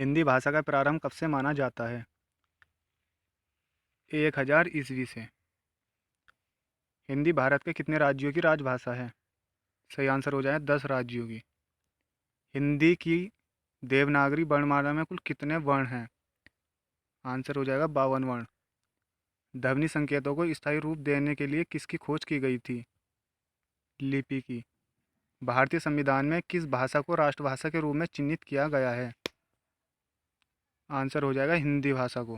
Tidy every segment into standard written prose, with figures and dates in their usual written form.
हिंदी भाषा का प्रारंभ कब से माना जाता है? 1000 ईस्वी से। हिंदी भारत के कितने राज्यों की राजभाषा है? सही आंसर हो जाए 10 राज्यों की। हिंदी की देवनागरी वर्णमाला में कुल कितने वर्ण हैं? आंसर हो जाएगा 52 वर्ण। ध्वनि संकेतों को स्थायी रूप देने के लिए किसकी खोज की गई थी? लिपि की। भारतीय संविधान में किस भाषा को राष्ट्रभाषा के रूप में चिन्हित किया गया है? आंसर हो जाएगा हिंदी भाषा को।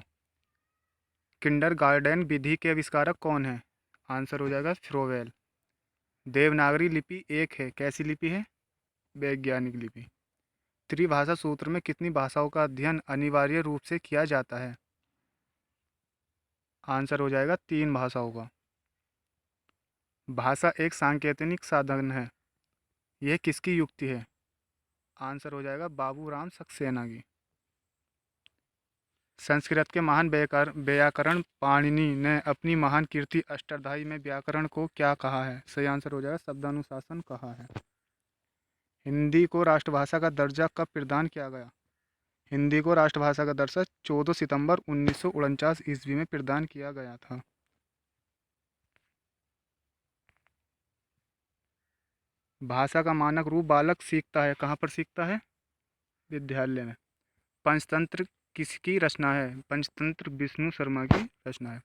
किंडरगार्टन विधि के आविष्कारक कौन है? आंसर हो जाएगा फ्रोवेल। देवनागरी लिपि एक है, कैसी लिपि है? वैज्ञानिक लिपि। त्रिभाषा सूत्र में कितनी भाषाओं का अध्ययन अनिवार्य रूप से किया जाता है? आंसर हो जाएगा 3 भाषाओं का। भाषा एक सांकेतिक साधन है, यह किसकी युक्ति है? आंसर हो जाएगा बाबूराम सक्सेना की। संस्कृत के महान व्याकरण पाणिनि ने अपनी महान कृति अष्टाध्यायी में व्याकरण को क्या कहा है? सही आंसर हो जाएगा शब्दानुशासन कहा है। हिंदी को राष्ट्रभाषा का दर्जा कब प्रदान किया गया? हिंदी को राष्ट्रभाषा का दर्जा 14 सितंबर 1949 ईस्वी में प्रदान किया गया था। भाषा का मानक रूप बालक सीखता है, कहाँ पर सीखता है? विद्यालय में। पंचतंत्र किसकी रचना है? पंचतंत्र विष्णु शर्मा की रचना है।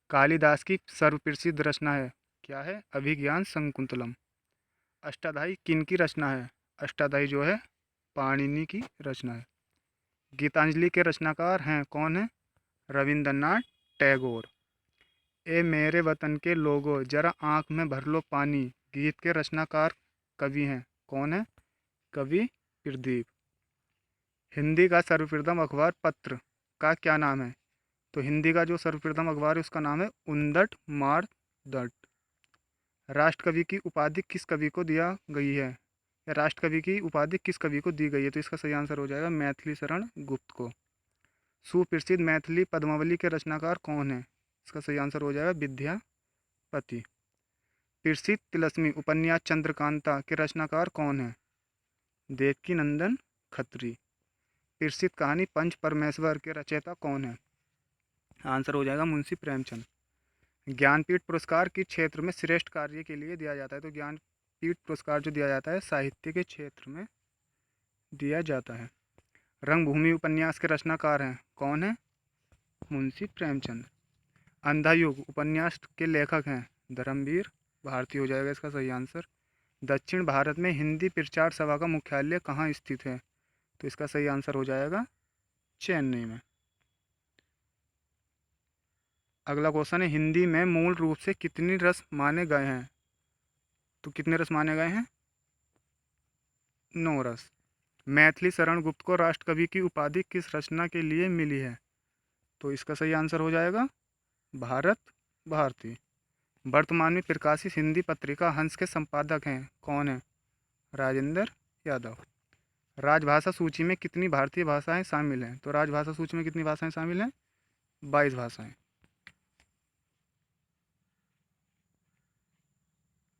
कालिदास की सर्वप्रसिद्ध रचना है, क्या है? अभिज्ञान शकुंतलम। अष्टाध्यायी किन की रचना है? अष्टाध्यायी जो है पाणिनि की रचना है। गीतांजलि के रचनाकार हैं, कौन है? रविंद्रनाथ टैगोर। ए मेरे वतन के लोगों जरा आंख में भर लो पानी गीत के रचनाकार कवि हैं, कौन है? कवि प्रदीप। हिंदी का सर्वप्रथम अखबार पत्र का क्या नाम है? तो हिंदी का जो सर्वप्रथम अखबार है उसका नाम है उद्दंड मार्तंड। राष्ट्रकवि की उपाधि किस कवि को दिया गई है, या राष्ट्रकवि की उपाधि किस कवि को दी गई है? तो इसका सही आंसर हो जाएगा मैथिली शरण गुप्त को। सुप्रसिद्ध मैथिली पद्मावली के रचनाकार कौन है? इसका सही आंसर हो जाएगा विद्यापति। प्रसिद्ध तिलस्मी उपन्यास चंद्रकांता के रचनाकार कौन है? देवकीनंदन खत्री। प्रसिद्ध कहानी पंच परमेश्वर के रचयिता कौन है? आंसर हो जाएगा मुंशी प्रेमचंद। ज्ञानपीठ पुरस्कार किस क्षेत्र में श्रेष्ठ कार्य के लिए दिया जाता है? तो ज्ञानपीठ पुरस्कार जो दिया जाता है साहित्य के क्षेत्र में दिया जाता है। रंगभूमि उपन्यास के रचनाकार हैं, कौन है? मुंशी प्रेमचंद। अंधायुग उपन्यास के लेखक हैं धर्मवीर भारती हो जाएगा इसका सही आंसर। दक्षिण भारत में हिंदी प्रचार सभा का मुख्यालय कहाँ स्थित है? तो इसका सही आंसर हो जाएगा चेन्नई में। अगला क्वेश्चन है, हिंदी में मूल रूप से कितनी रस माने गए हैं? तो कितने रस माने गए हैं? 9 रस। मैथिली शरण गुप्त को राष्ट्रकवि की उपाधि किस रचना के लिए मिली है? तो इसका सही आंसर हो जाएगा भारत भारती। वर्तमान में प्रकाशित हिंदी पत्रिका हंस के संपादक हैं, कौन है? राजेंद्र यादव। राजभाषा सूची में कितनी भारतीय भाषाएं शामिल हैं? तो राजभाषा सूची में कितनी भाषाएं शामिल हैं? 22 भाषाएं।